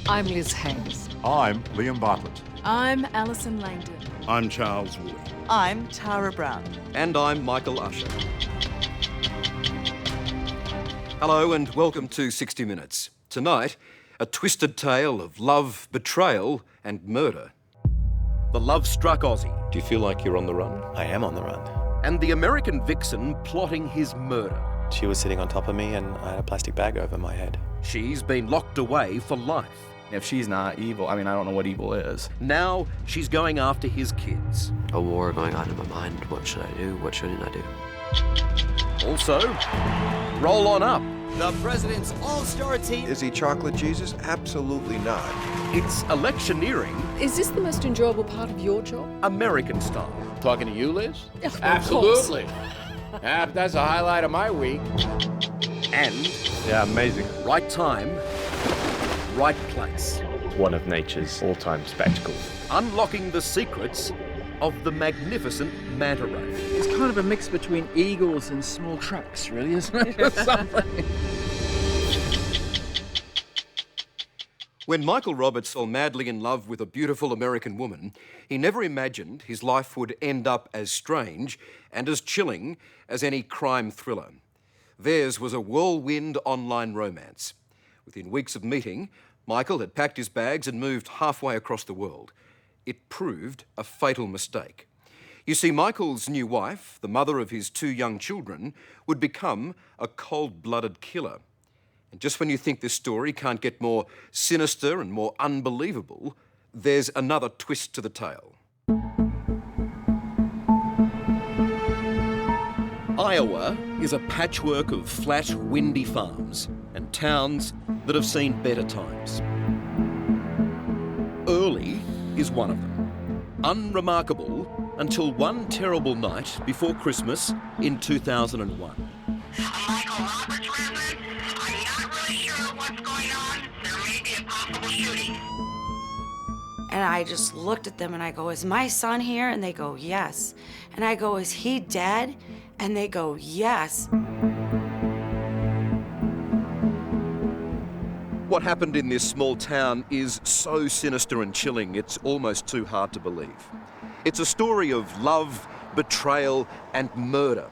I'm Liz Haynes. I'm Liam Bartlett. I'm Alison Langdon. I'm Charles Woolley. I'm Tara Brown. And I'm Michael Usher. Hello and welcome to 60 Minutes. Tonight, a twisted tale of love, betrayal and murder. The love-struck Aussie. Do you feel like you're on the run? I am on the run. And the American vixen plotting his murder. She was sitting on top of me and I had a plastic bag over my head. She's been locked away for life. If she's not evil, I don't know what evil is. Now she's going after his kids. A war going on in my mind. What should I do? What shouldn't I do? Also, roll on up. The president's all-star team. Is he chocolate Jesus? Absolutely not. It's electioneering. Is this the most enjoyable part of your job? American style. Talking to you, Liz? Absolutely. That's a highlight of my week. And Yeah, amazing. right time, right place. One of nature's all-time spectacles. Unlocking the secrets of the magnificent manta ray. It's kind of a mix between eagles and small trucks, really, isn't it? Something. When Michael Roberts fell madly in love with a beautiful American woman, he never imagined his life would end up as strange and as chilling as any crime thriller. Theirs was a whirlwind online romance. Within weeks of meeting, Michael had packed his bags and moved halfway across the world. It proved a fatal mistake. You see, Michael's new wife, the mother of his 2 young children, would become a cold-blooded killer. And just when you think this story can't get more sinister and more unbelievable, there's another twist to the tale. Iowa is a patchwork of flat, windy farms and towns that have seen better times. Early is one of them. Unremarkable until one terrible night before Christmas in 2001. Michael Roberts resident. I'm not really sure what's going on. There may be a possible shooting. And I just looked at them and I go, is my son here? And they go, yes. And I go, is he dead? And they go, yes. What happened in this small town is so sinister and chilling, it's almost too hard to believe. It's a story of love, betrayal, and murder.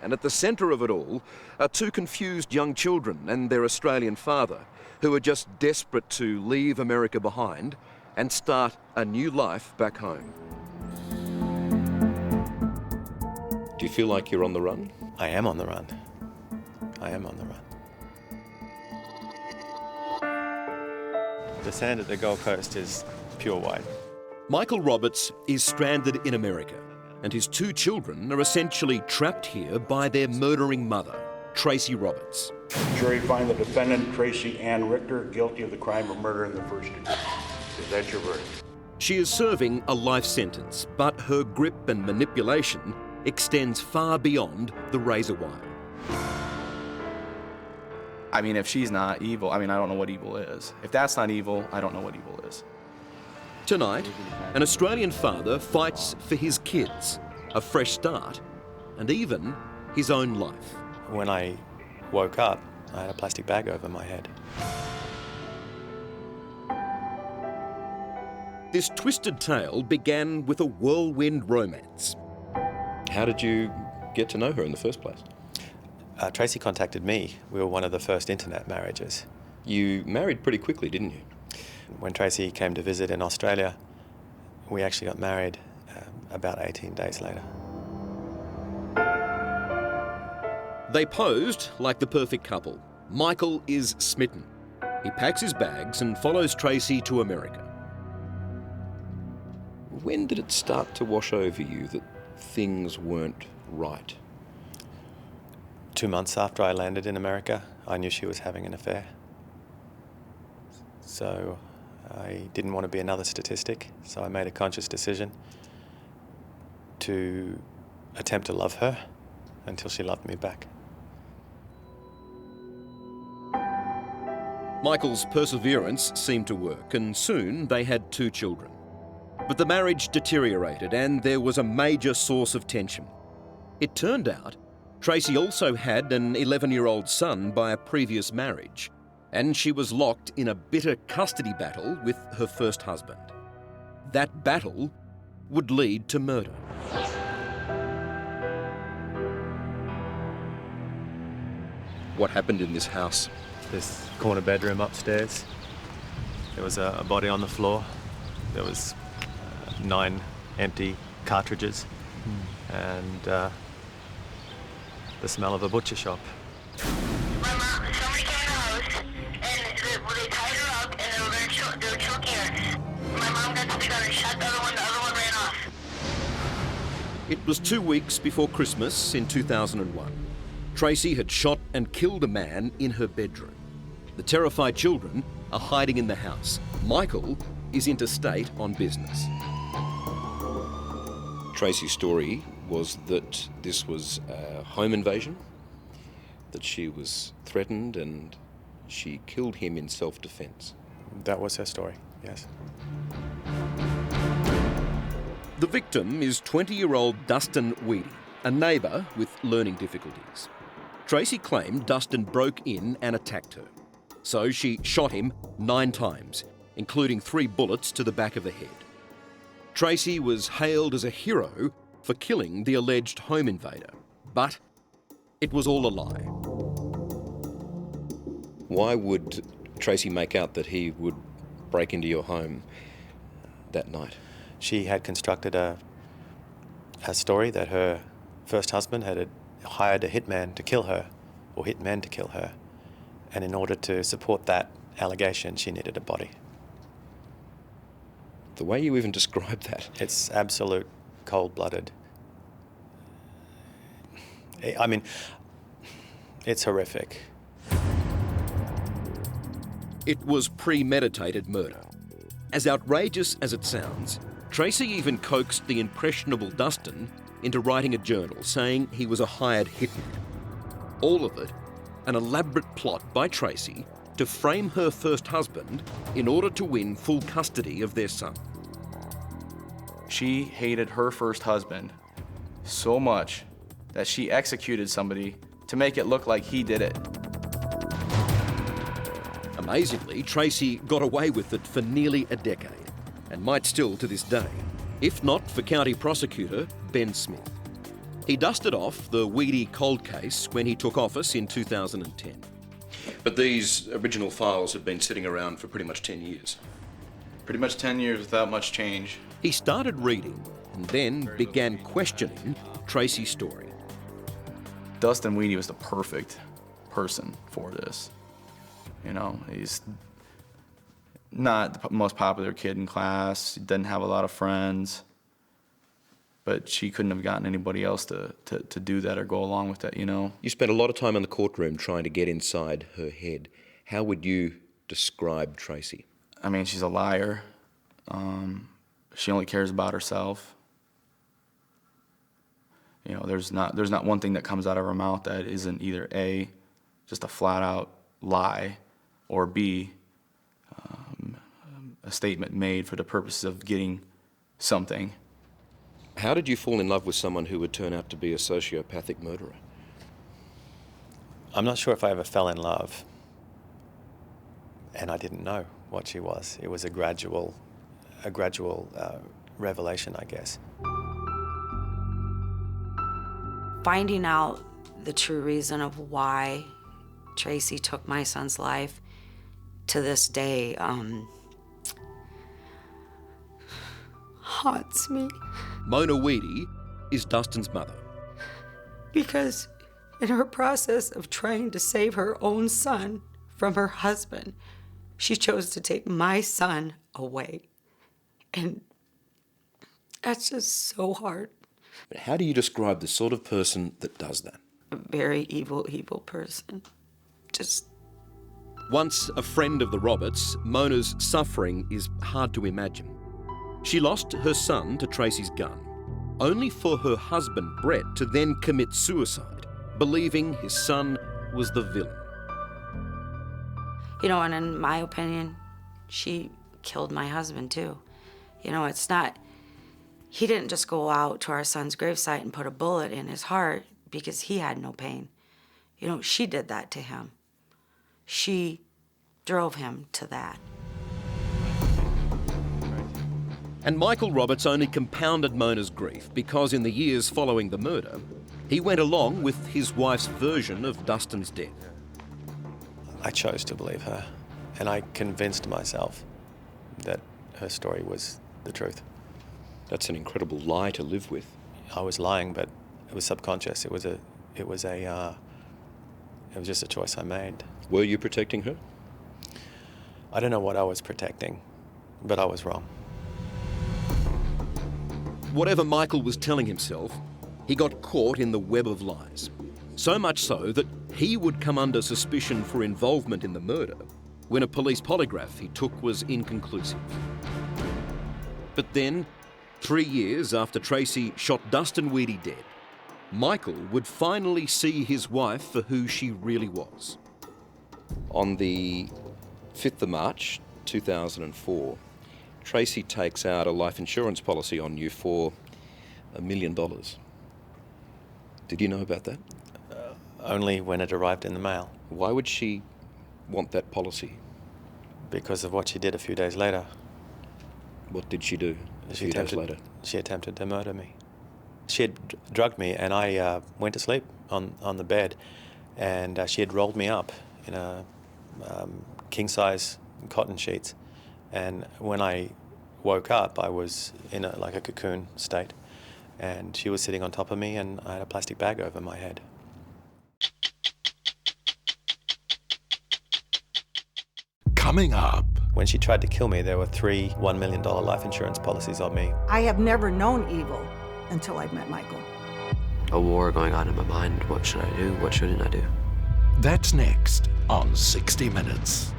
And at the centre of it all are 2 confused young children and their Australian father, who are just desperate to leave America behind and start a new life back home. Do you feel like you're on the run? I am on the run. I am on the run. The sand at the Gold Coast is pure white. Michael Roberts is stranded in America, and his 2 children are essentially trapped here by their murdering mother, Tracy Roberts. Jury find the defendant, Tracy Ann Richter, guilty of the crime of murder in the first degree. Is that your verdict? She is serving a life sentence, but her grip and manipulation extends far beyond the razor wire. If she's not evil, I don't know what evil is. If that's not evil, I don't know what evil is. Tonight, an Australian father fights for his kids, a fresh start, and even his own life. When I woke up, I had a plastic bag over my head. This twisted tale began with a whirlwind romance. How did you get to know her in the first place? Tracy contacted me. We were one of the first internet marriages. You married pretty quickly, didn't you? When Tracy came to visit in Australia, we actually got married about 18 days later. They posed like the perfect couple. Michael is smitten. He packs his bags and follows Tracy to America. When did it start to wash over you that things weren't right? 2 months after I landed in America, I knew she was having an affair. So I didn't want to be another statistic, so I made a conscious decision to attempt to love her until she loved me back. Michael's perseverance seemed to work, and soon they had 2 children. But the marriage deteriorated, and there was a major source of tension. It turned out Tracy also had an 11-year-old son by a previous marriage. and she was locked in a bitter custody battle with her first husband. That battle would lead to murder. What happened in this house? This corner bedroom upstairs. There was a body on the floor. There was 9 empty cartridges and the smell of a butcher shop. My mom, somebody came in the house, and they tied her up, and they were choking her. My mom got to the gun and shot the other one ran off. It was 2 weeks before Christmas in 2001. Tracy had shot and killed a man in her bedroom. The terrified children are hiding in the house. Michael is interstate on business. Tracy's story was that this was a home invasion, that she was threatened and she killed him in self-defense. That was her story, yes. The victim is 20-year-old Dustin Weedy, a neighbour with learning difficulties. Tracy claimed Dustin broke in and attacked her. So she shot him 9 times, including 3 bullets to the back of the head. Tracy was hailed as a hero for killing the alleged home invader, but it was all a lie. Why would Tracy make out that he would break into your home that night? She had constructed a story that her first husband had hired a hitman to kill her, or hitmen to kill her. And in order to support that allegation, she needed a body. The way you even describe that. It's absolute cold-blooded. I mean, it's horrific. It was premeditated murder. As outrageous as it sounds, Tracy even coaxed the impressionable Dustin into writing a journal saying he was a hired hitman. All of it an elaborate plot by Tracy to frame her first husband in order to win full custody of their son. She hated her first husband so much that she executed somebody to make it look like he did it. Amazingly, Tracy got away with it for nearly a decade, and might still to this day, if not for County Prosecutor Ben Smith. He dusted off the Weedy cold case when he took office in 2010. But these original files had been sitting around for pretty much 10 years. Pretty much 10 years without much change. He started reading and then began questioning Tracy's story. Dustin Weedy was the perfect person for this. You know, he's not the most popular kid in class. He didn't have a lot of friends. But she couldn't have gotten anybody else to do that or go along with that, you know? You spent a lot of time in the courtroom trying to get inside her head. How would you describe Tracy? I mean, she's a liar. She only cares about herself. You know, there's not one thing that comes out of her mouth that isn't either A, just a flat-out lie, or B, a statement made for the purposes of getting something. How did you fall in love with someone who would turn out to be a sociopathic murderer? I'm not sure if I ever fell in love, and I didn't know what she was. It was a gradual revelation, I guess. Finding out the true reason of why Tracy took my son's life to this day haunts me. Mona Weedy is Dustin's mother. Because in her process of trying to save her own son from her husband, she chose to take my son away. And that's just so hard. How do you describe the sort of person that does that? A very evil, evil person. Just... Once a friend of the Roberts, Mona's suffering is hard to imagine. She lost her son to Tracy's gun, only for her husband, Brett, to then commit suicide, believing his son was the villain. You know, and in my opinion, she killed my husband too. You know, it's not, he didn't just go out to our son's gravesite and put a bullet in his heart because he had no pain. You know, she did that to him. She drove him to that. And Michael Roberts only compounded Mona's grief because in the years following the murder, he went along with his wife's version of Dustin's death. I chose to believe her, and I convinced myself that her story was the truth. That's an incredible lie to live with. I was lying, but it was subconscious. It was just a choice I made. Were you protecting her? I don't know what I was protecting, but I was wrong. Whatever Michael was telling himself, he got caught in the web of lies. So much so that he would come under suspicion for involvement in the murder when a police polygraph he took was inconclusive. But then, 3 years after Tracy shot Dustin Weedy dead, Michael would finally see his wife for who she really was. On the 5th of March 2004, Tracy takes out a life insurance policy on you for $1 million. Did you know about that? Only when it arrived in the mail. Why would she want that policy? Because of what she did a few days later. What did she do a few days later? She attempted to murder me. She had drugged me, and I went to sleep on the bed, and she had rolled me up in a king-size cotton sheets. And when I woke up, I was in like a cocoon state, and she was sitting on top of me, and I had a plastic bag over my head. Coming up. When she tried to kill me, there were 3 $1 million life insurance policies on me. I have never known evil until I met Michael. A war going on in my mind. What should I do? What shouldn't I do? That's next on 60 Minutes.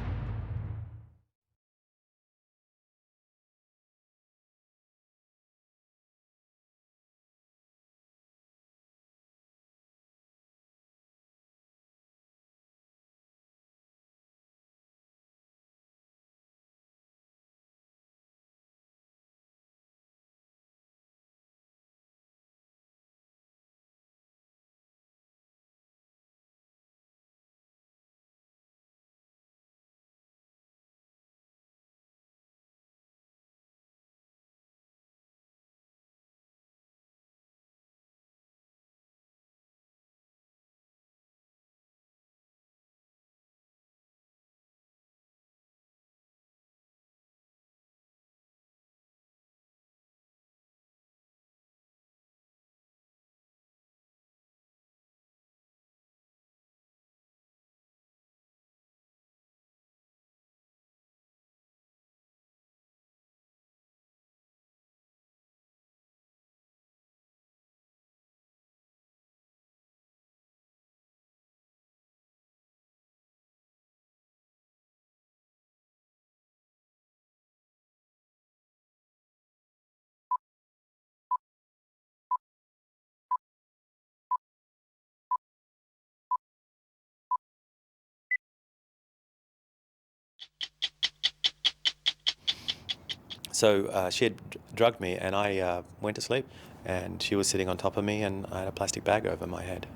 So she had drugged me, and I went to sleep, and she was sitting on top of me, and I had a plastic bag over my head.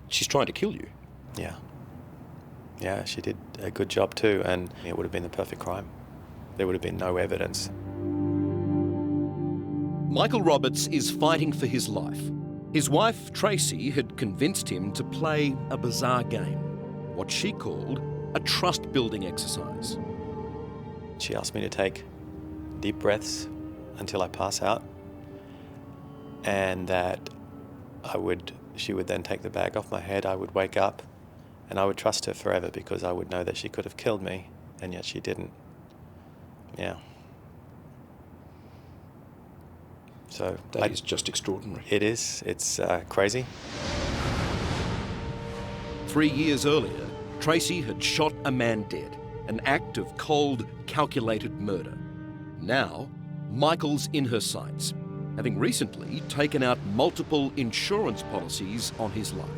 She's trying to kill you? Yeah. Yeah, she did a good job too, and it would have been the perfect crime. There would have been no evidence. Michael Roberts is fighting for his life. His wife, Tracy, had convinced him to play a bizarre game, what she called a trust-building exercise. She asked me to take deep breaths until I pass out, and that she would then take the bag off my head, I would wake up, and I would trust her forever because I would know that she could have killed me, and yet she didn't. Yeah. So that is just extraordinary. It is. It's crazy. 3 years earlier, Tracy had shot a man dead, an act of cold, calculated murder. Now, Michael's in her sights, having recently taken out multiple insurance policies on his life.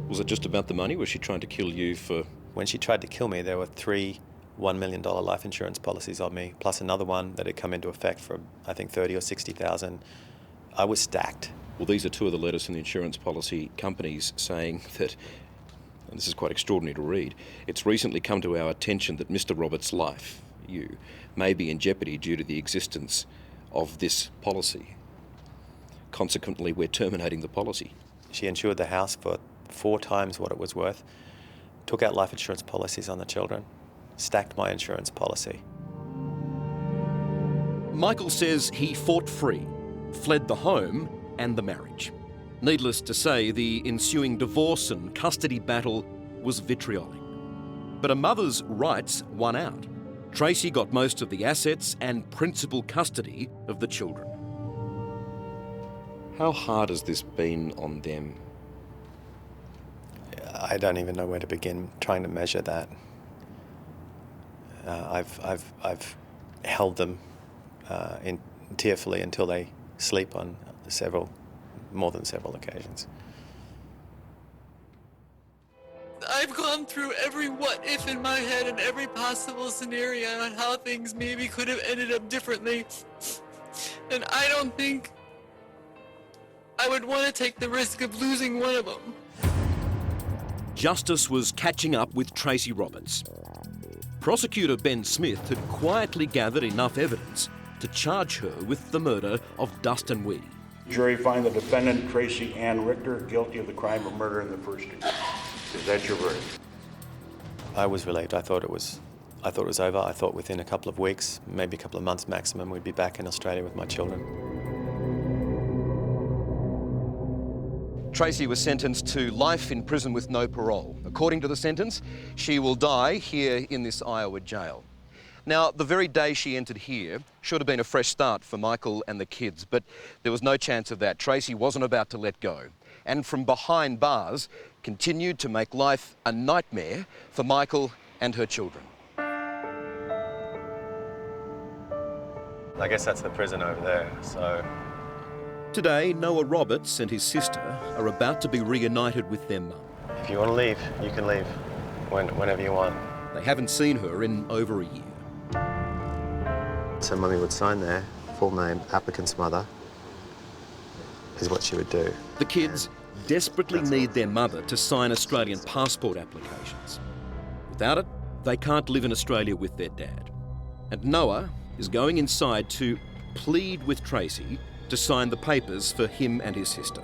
Was it just about the money? Was she trying to kill you for... When she tried to kill me, there were 3 $1 million life insurance policies on me, plus another one that had come into effect for, I think, 30 or 60,000. I was stacked. Well, these are 2 of the letters from the insurance policy companies saying that and this is quite extraordinary to read, it's recently come to our attention that Mr. Roberts' life, you, may be in jeopardy due to the existence of this policy. Consequently, we're terminating the policy. She insured the house for 4 times what it was worth, took out life insurance policies on the children, stacked my insurance policy. Michael says he fought free, fled the home and the marriage. Needless to say, the ensuing divorce and custody battle was vitriolic. But a mother's rights won out. Tracy got most of the assets and principal custody of the children. How hard has this been on them? I don't even know where to begin trying to measure that. I've held them tearfully until they sleep on more than several occasions. I've gone through every what if in my head and every possible scenario on how things maybe could have ended up differently. And I don't think I would want to take the risk of losing one of them. Justice was catching up with Tracy Roberts. Prosecutor Ben Smith had quietly gathered enough evidence to charge her with the murder of Dustin Weedy. Jury find the defendant, Tracy Ann Richter, guilty of the crime of murder in the first degree. Is that your verdict? I was relieved. I thought it was over. I thought within a couple of weeks, maybe a couple of months maximum, we'd be back in Australia with my children. Tracy was sentenced to life in prison with no parole. According to the sentence, she will die here in this Iowa jail. Now, the very day she entered here should have been a fresh start for Michael and the kids, but there was no chance of that. Tracy wasn't about to let go, and from behind bars, continued to make life a nightmare for Michael and her children. I guess that's the prison over there, so... Today, Noah Roberts and his sister are about to be reunited with their mum. If you want to leave, you can leave whenever you want. They haven't seen her in over a year. So Mummy would sign there, full name, applicant's mother, is what she would do. The kids desperately need their mother to sign Australian passport applications. Without it, they can't live in Australia with their dad. And Noah is going inside to plead with Tracy to sign the papers for him and his sister.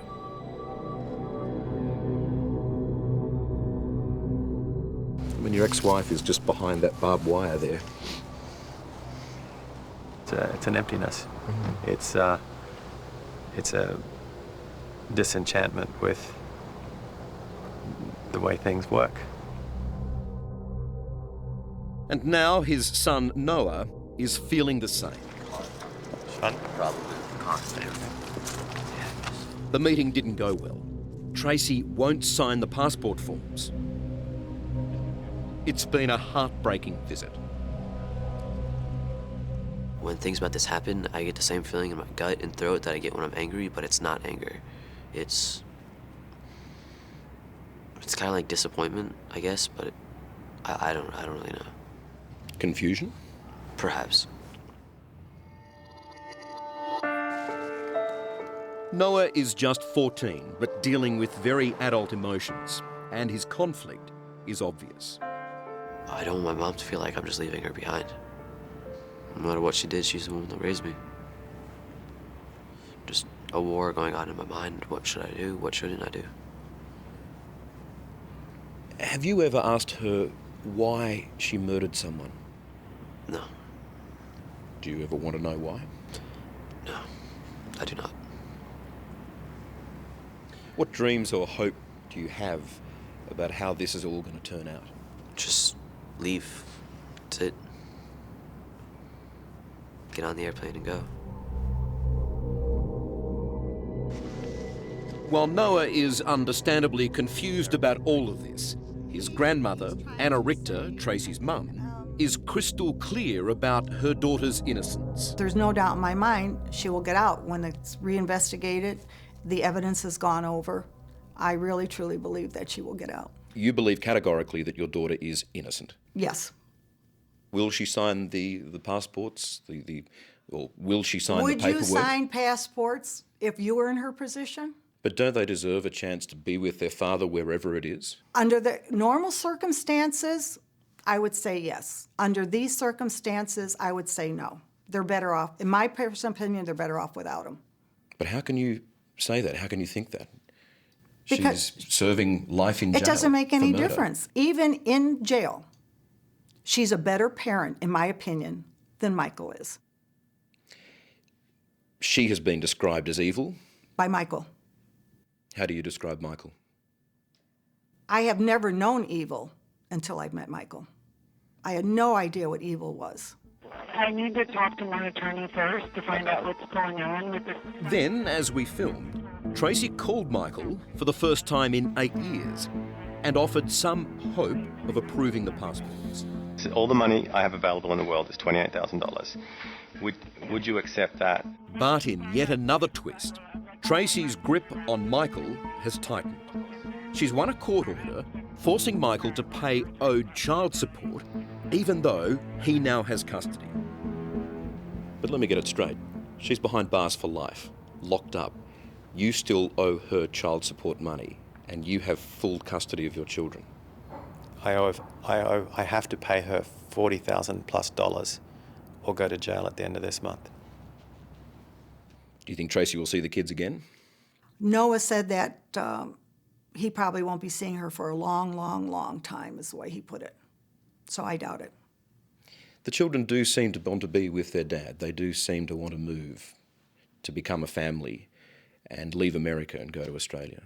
I mean, your ex-wife is just behind that barbed wire there. It's an emptiness. Mm-hmm. It's a disenchantment with the way things work. And now his son Noah is feeling the same. Son? The meeting didn't go well. Tracy won't sign the passport forms. It's been a heartbreaking visit. When things about this happen, I get the same feeling in my gut and throat that I get when I'm angry, but it's not anger. It's kind of like disappointment, I guess, but I don't really know. Confusion? Perhaps. Noah is just 14, but dealing with very adult emotions, and his conflict is obvious. I don't want my mom to feel like I'm just leaving her behind. No matter what she did, she's the woman that raised me. Just a war going on in my mind. What should I do? What shouldn't I do? Have you ever asked her why she murdered someone? No. Do you ever want to know why? No, I do not. What dreams or hope do you have about how this is all going to turn out? Just leave. That's it. Get on the airplane and go. While Noah is understandably confused about all of this, his grandmother, Anna Richter, Tracy's mum, is crystal clear about her daughter's innocence. There's no doubt in my mind she will get out when it's reinvestigated, the evidence has gone over. I really, truly believe that she will get out. You believe categorically that your daughter is innocent? Yes. Will she sign the passports? Or will she sign the Would paperwork? you sign passports if you were in her position? But don't they deserve a chance to be with their father wherever it is? Under the normal circumstances, I would say yes. Under these circumstances, I would say no. They're better off, in my personal opinion, they're better off without him. But how can you say that? How can you think that? Because she's serving life in jail. It doesn't make for any murder. difference. Even in jail, she's a better parent, in my opinion, than Michael is. She has been described as evil. By Michael. How do you describe Michael? I have never known evil until I met Michael. I had no idea what evil was. I need to talk to my attorney first to find out what's going on with this. Then, as we filmed, Tracy called Michael for the first time in 8 years and offered some hope of approving the passports. All the money I have available in the world is $28,000. Would you accept that? But in yet another twist, Tracy's grip on Michael has tightened. She's won a court order forcing Michael to pay owed child support, even though he now has custody. But let me get it straight. She's behind bars for life, locked up. You still owe her child support money, and you have full custody of your children. I have to pay her $40,000+ or go to jail at the end of this month. Do you think Tracy will see the kids again? Noah said that he probably won't be seeing her for a long, long, long time, is the way he put it. So I doubt it. The children do seem to want to be with their dad. They do seem to want to move, to become a family and leave America and go to Australia.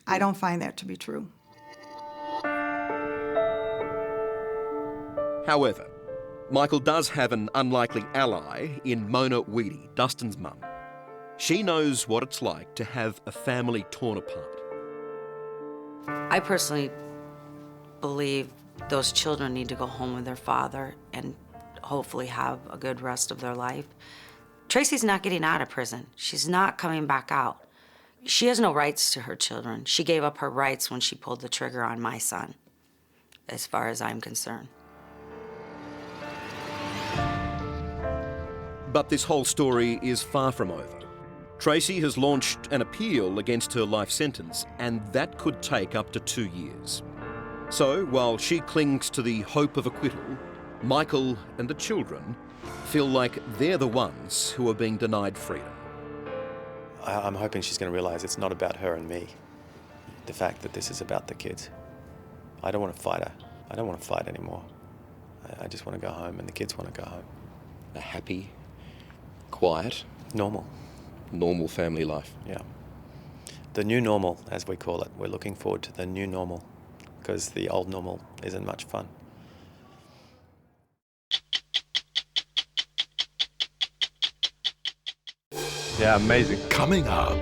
I don't find that to be true. However, Michael does have an unlikely ally in Mona Weedy, Dustin's mum. She knows what it's like to have a family torn apart. I personally believe those children need to go home with their father and hopefully have a good rest of their life. Tracy's not getting out of prison. She's not coming back out. She has no rights to her children. She gave up her rights when she pulled the trigger on my son, as far as I'm concerned. But this whole story is far from over. Tracy has launched an appeal against her life sentence, and that could take up to 2 years. So, while she clings to the hope of acquittal, Michael and the children feel like they're the ones who are being denied freedom. I'm hoping she's going to realize it's not about her and me. The fact that this is about the kids. I don't want to fight her. I don't want to fight anymore. I just want to go home, and the kids want to go home. A happy, quiet, normal family life. Yeah. The new normal, as we call it. We're looking forward to the new normal, because the old normal isn't much fun. Yeah, amazing. Coming up.